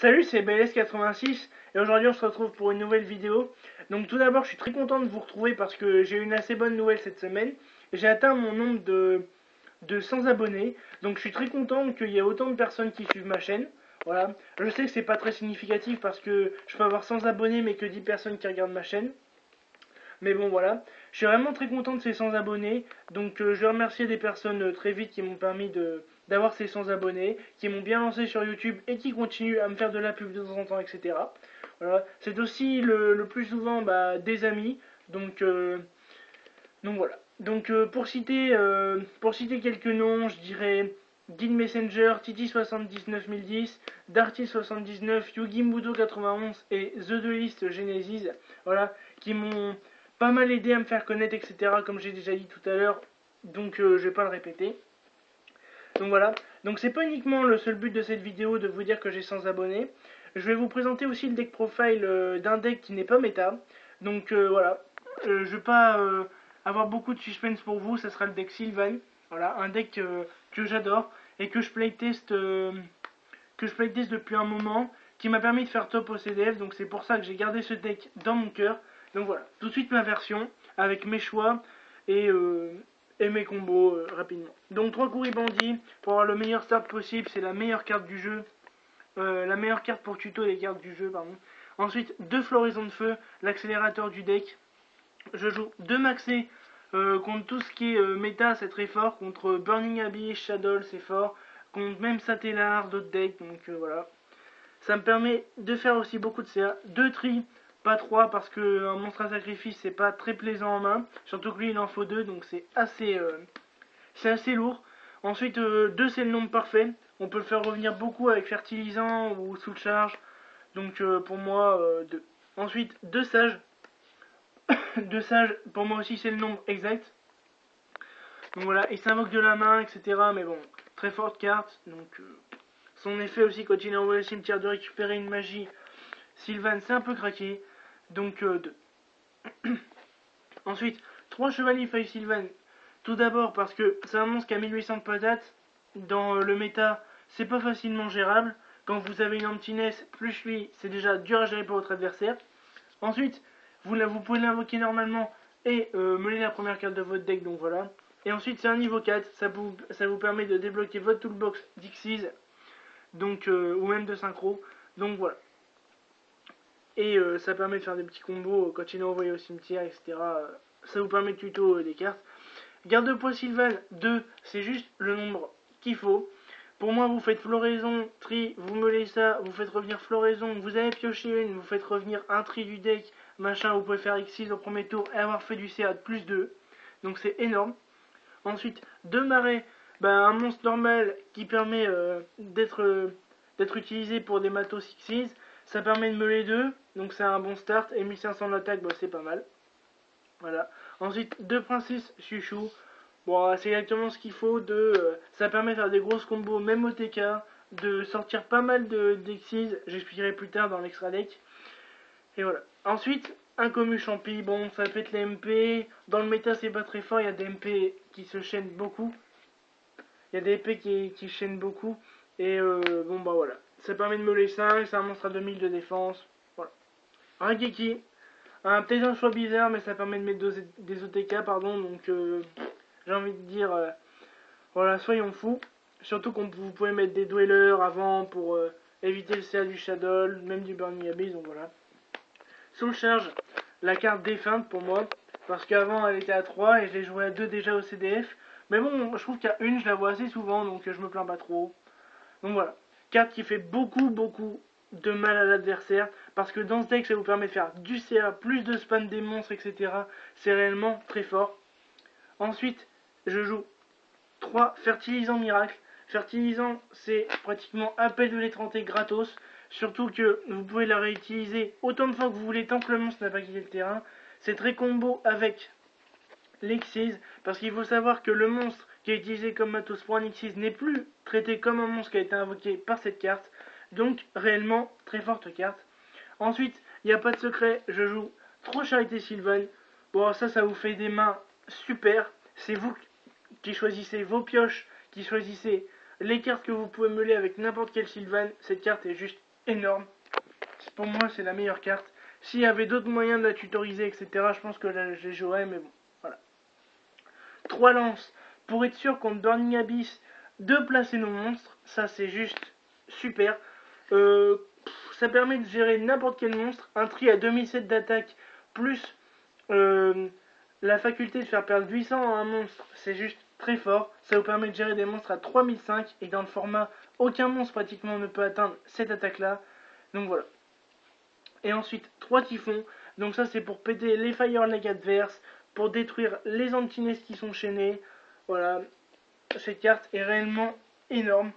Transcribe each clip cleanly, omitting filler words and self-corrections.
Salut, c'est BLS86 et aujourd'hui on se retrouve pour une nouvelle vidéo. Donc tout d'abord, je suis très content de vous retrouver parce que j'ai eu une assez bonne nouvelle cette semaine. J'ai atteint mon nombre de 100 abonnés. Donc je suis très content qu'il y ait autant de personnes qui suivent ma chaîne. Voilà. Je sais que c'est pas très significatif parce que je peux avoir 100 abonnés mais que 10 personnes qui regardent ma chaîne. Mais bon voilà, je suis vraiment très content de ces 100 abonnés. Donc je vais remercier des personnes très vite qui m'ont permis d'avoir ces 100 abonnés, qui m'ont bien lancé sur YouTube et qui continuent à me faire de la pub de temps en temps, etc. Voilà. C'est aussi le plus souvent des amis. Donc, euh, donc voilà. Donc pour citer quelques noms, je dirais Guide Messenger, Titi79010, Darty79, YugiMudo91 et The Duelist Genesis, voilà, qui m'ont pas mal aidé à me faire connaître, etc. Comme j'ai déjà dit tout à l'heure, donc je vais pas le répéter. Donc voilà, donc c'est pas uniquement le seul but de cette vidéo de vous dire que j'ai 100 abonnés. Je vais vous présenter aussi le deck profile d'un deck qui n'est pas méta. Donc voilà, je vais pas avoir beaucoup de suspense pour vous, ça sera le deck Sylvan. Voilà, un deck que j'adore et que je playtest depuis un moment, qui m'a permis de faire top au CDF, donc c'est pour ça que j'ai gardé ce deck dans mon cœur. Donc voilà, tout de suite ma version, avec mes choix et, euh, et mes combos rapidement. Donc 3 bandits pour avoir le meilleur start possible, c'est la meilleure carte du jeu, la meilleure carte pour tuto les cartes du jeu, pardon. Ensuite, 2 floraisons de feu, l'accélérateur du deck. Je joue 2 maxés contre tout ce qui est méta, c'est très fort. Contre Burning Abyss, Shadow, c'est fort. Contre même Satellar, d'autres decks, donc voilà. Ça me permet de faire aussi beaucoup de CA. 2 tri, pas 3 parce que un monstre à sacrifice c'est pas très plaisant en main. Surtout que lui il en faut 2, donc c'est assez lourd. Ensuite 2 c'est le nombre parfait. On peut le faire revenir beaucoup avec fertilisant ou sous charge. Donc pour moi 2. Ensuite 2 sages. 2 sages pour moi aussi c'est le nombre exact. Donc voilà, il s'invoque de la main, etc. Mais bon, très forte carte. Donc son effet aussi quand il est envoyé au cimetière de récupérer une magie. Sylvan c'est un peu craqué. Donc 2. Ensuite, 3 chevaliers feuille Sylvan. Tout d'abord parce que c'est un monstre qui a 1800 de patates. Dans le méta, c'est pas facilement gérable. Quand vous avez une emptiness plus lui, c'est déjà dur à gérer pour votre adversaire. Ensuite, vous pouvez l'invoquer normalement et mener la première carte de votre deck, donc voilà. Et ensuite, c'est un niveau 4, ça vous permet de débloquer votre toolbox d'Xyz, donc, ou même de synchro, donc voilà. Et ça permet de faire des petits combos quand il est envoyé au cimetière, etc. Ça vous permet de tuto des cartes. Garde-poids Sylvan 2, c'est juste le nombre qu'il faut. Pour moi, vous faites floraison, tri, vous meulez ça, vous faites revenir floraison, vous avez pioché une, vous faites revenir un tri du deck, machin, vous pouvez faire X6 au premier tour et avoir fait du CA de plus 2. Donc c'est énorme. Ensuite, 2 marais, un monstre normal qui permet d'être utilisé pour des matos X6. Ça permet de meuler 2, donc c'est un bon start. Et 1500 d'attaque, c'est pas mal. Voilà. Ensuite, 2 princesses chouchou. Bon, c'est exactement ce qu'il faut. Ça permet de faire des grosses combos, même au TK, de sortir pas mal de d'Exis. J'expliquerai plus tard dans l'extra deck. Et voilà. Ensuite, un commu champi. Bon, ça pète les MP. Dans le méta, c'est pas très fort. Il y a des MP qui se chaînent beaucoup. Il y a des MP qui chaînent beaucoup. Et bon, voilà. Ça permet de meuler 5. C'est un monstre à 2000 de défense. Voilà. Rageki. Peut-être un choix bizarre, mais ça permet de mettre des OTK, pardon. Donc, j'ai envie de dire, voilà, soyons fous. Surtout qu'on vous pouvez mettre des dwellers avant pour éviter le CA du Shadow, même du Burning Abyss, donc voilà. Soul Charge, la carte défunte pour moi, parce qu'avant elle était à 3 et je l'ai joué à 2 déjà au CDF. Mais bon, je trouve qu'à une, je la vois assez souvent, donc je me plains pas trop. Donc voilà, carte qui fait beaucoup de mal à l'adversaire, parce que dans ce deck, ça vous permet de faire du CA, plus de spam des monstres, etc. C'est réellement très fort. Ensuite, je joue 3 fertilisants miracle. Fertilisant, c'est pratiquement appel de l'étranté gratos. Surtout que vous pouvez la réutiliser autant de fois que vous voulez tant que le monstre n'a pas quitté le terrain. C'est très combo avec l'Xyz, parce qu'il faut savoir que le monstre qui est utilisé comme matos pour un Xyz n'est plus traité comme un monstre qui a été invoqué par cette carte. Donc réellement très forte carte. Ensuite, il n'y a pas de secret, je joue 3 charités Sylvan. Bon, ça vous fait des mains super. C'est vous qui choisissez vos pioches, qui choisissez les cartes que vous pouvez meuler avec n'importe quel Sylvan. Cette carte est juste énorme. Pour moi, c'est la meilleure carte. S'il y avait d'autres moyens de la tutoriser, etc., je pense que je les jouerais, mais bon, voilà. 3 lances pour être sûr contre Burning Abyss de placer nos monstres. Ça, c'est juste super. Ça permet de gérer n'importe quel monstre. Un tri à 2007 d'attaque plus la faculté de faire perdre 800 à un monstre, c'est juste très fort. Ça vous permet de gérer des monstres à 3005 et dans le format, aucun monstre pratiquement ne peut atteindre cette attaque-là. Donc voilà. Et ensuite, 3 typhons. Donc ça, c'est pour péter les Fire Leg adverses, pour détruire les Antiness qui sont chaînés. Voilà. Cette carte est réellement énorme.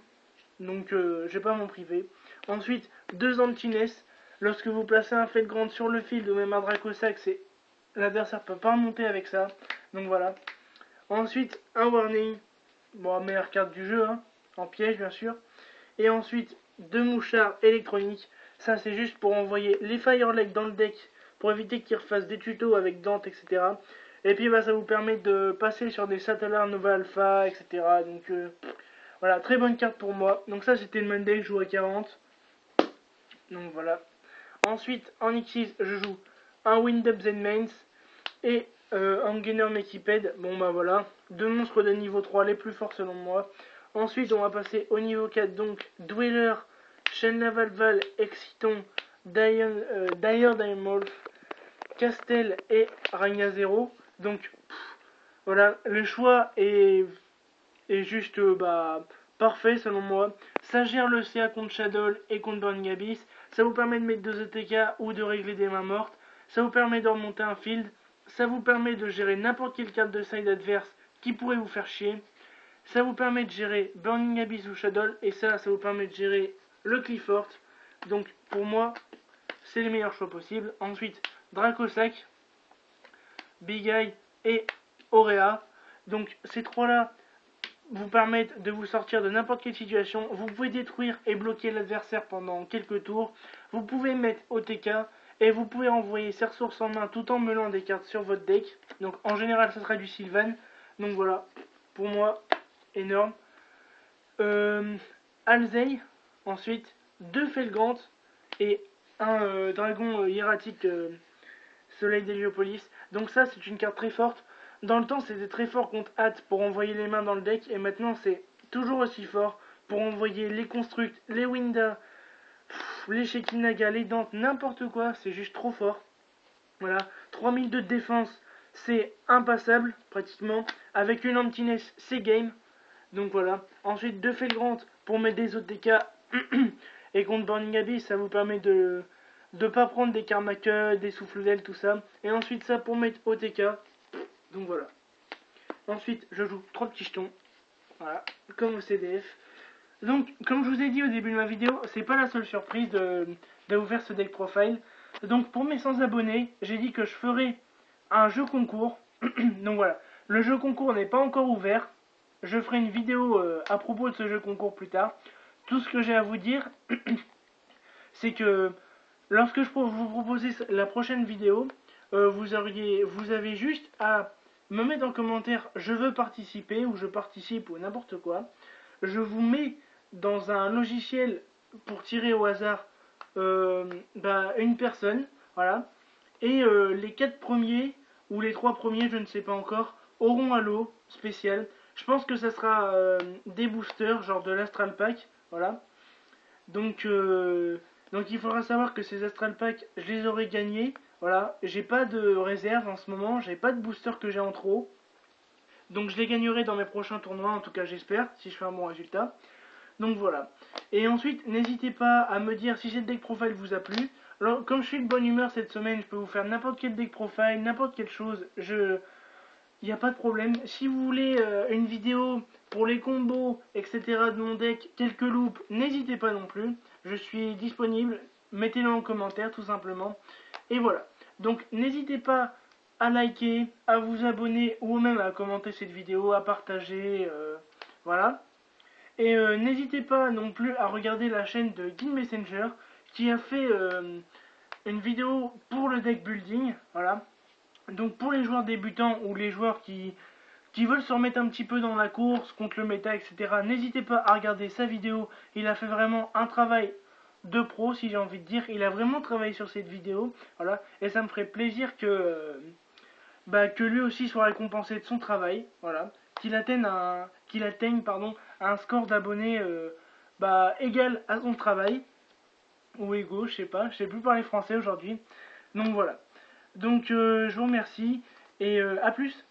Donc je vais pas m'en priver. Ensuite, 2 Antiness. Lorsque vous placez un Felgrand sur le field ou même un Dracosac, l'adversaire peut pas remonter avec ça. Donc voilà. Ensuite, un Warning. Bon, meilleure carte du jeu, hein, en piège bien sûr. Et ensuite, 2 mouchards électroniques. Ça, c'est juste pour envoyer les Firelegs dans le deck pour éviter qu'ils refassent des tutos avec Dante, etc. Et puis, bah, ça vous permet de passer sur des Satellar Nova Alpha, etc. Donc, voilà, très bonne carte pour moi. Donc, ça, c'était le main deck, je joue à 40. Donc, voilà. Ensuite, en X6, je joue un Wind-Up Zenmains et un Gainer Mekiped. Bon, bah voilà. 2 monstres de niveau 3, les plus forts selon moi. Ensuite, on va passer au niveau 4, donc Dweller, Shenlavalval, Exciton, Dire Diamolf, Castel et Ragna 0. Donc, voilà, le choix est juste parfait selon moi. Ça gère le CA contre Shadow et contre Burning Abyss. Ça vous permet de mettre 2 ETK ou de régler des mains mortes. Ça vous permet de remonter un field. Ça vous permet de gérer n'importe quelle carte de side adverse qui pourrait vous faire chier. Ça vous permet de gérer Burning Abyss ou Shadow. Et ça vous permet de gérer le Clifford. Donc pour moi, c'est les meilleurs choix possibles. Ensuite, Dracosac, Big Eye et Aurea. Donc ces trois-là vous permettent de vous sortir de n'importe quelle situation. Vous pouvez détruire et bloquer l'adversaire pendant quelques tours. Vous pouvez mettre OTK et vous pouvez envoyer ses ressources en main tout en meulant des cartes sur votre deck. Donc en général, ça sera du Sylvan. Donc voilà, pour moi, énorme. Alzey, ensuite, 2 Felgrant et un dragon hiératique Soleil d'Héliopolis. Donc ça, c'est une carte très forte. Dans le temps, c'était très fort contre Hat pour envoyer les mains dans le deck. Et maintenant, c'est toujours aussi fort pour envoyer les Constructs, les Winda, les Shekinaga, les Dante, n'importe quoi. C'est juste trop fort. Voilà. 3002 de défense, c'est impassable, pratiquement. Avec une Emptiness, c'est game. Donc voilà. Ensuite, 2 Felgrant pour mettre des OTK. Et contre Burning Abyss, ça vous permet de ne pas prendre des Karma Cut, des souffles d'aile, tout ça. Et ensuite, ça pour mettre OTK. Donc voilà. Ensuite, je joue 3 petits jetons. Voilà, comme au CDF. Donc, comme je vous ai dit au début de ma vidéo, c'est pas la seule surprise de vous faire ce deck profile. Donc, pour mes 100 abonnés, j'ai dit que je ferai un jeu concours. Donc voilà, le jeu concours n'est pas encore ouvert. Je ferai une vidéo à propos de ce jeu concours plus tard. Tout ce que j'ai à vous dire, c'est que lorsque je vous proposer la prochaine vidéo, vous avez juste à me mettre en commentaire je veux participer ou je participe ou n'importe quoi. Je vous mets dans un logiciel pour tirer au hasard une personne, voilà. Et les 4 premiers ou les 3 premiers, je ne sais pas encore, auront un lot spécial. Je pense que ça sera des boosters, genre de l'Astral Pack, voilà. Donc il faudra savoir que ces Astral Pack, je les aurai gagnés. Voilà, j'ai pas de réserve en ce moment, j'ai pas de booster que j'ai en trop. Donc je les gagnerai dans mes prochains tournois, en tout cas j'espère, si je fais un bon résultat. Donc voilà. Et ensuite, n'hésitez pas à me dire si cette deck profile vous a plu. Alors, comme je suis de bonne humeur cette semaine, je peux vous faire n'importe quel deck profile, n'importe quelle chose. Il n'y a pas de problème. Si vous voulez une vidéo pour les combos, etc. de mon deck, quelques loops, n'hésitez pas non plus. Je suis disponible. Mettez-le en commentaire tout simplement. Et voilà. Donc n'hésitez pas à liker, à vous abonner ou même à commenter cette vidéo, à partager. Voilà. Et n'hésitez pas non plus à regarder la chaîne de Guild Messenger qui a fait une vidéo pour le deck building. Voilà. Donc pour les joueurs débutants ou les joueurs qui veulent se remettre un petit peu dans la course contre le méta, etc., n'hésitez pas à regarder sa vidéo. Il a fait vraiment un travail de pro, si j'ai envie de dire. Il a vraiment travaillé sur cette vidéo, voilà, et ça me ferait plaisir que lui aussi soit récompensé de son travail, voilà, qu'il atteigne un score d'abonnés égal à son travail, ou égaux, je sais plus parler français aujourd'hui. Donc voilà. Donc je vous remercie et à plus.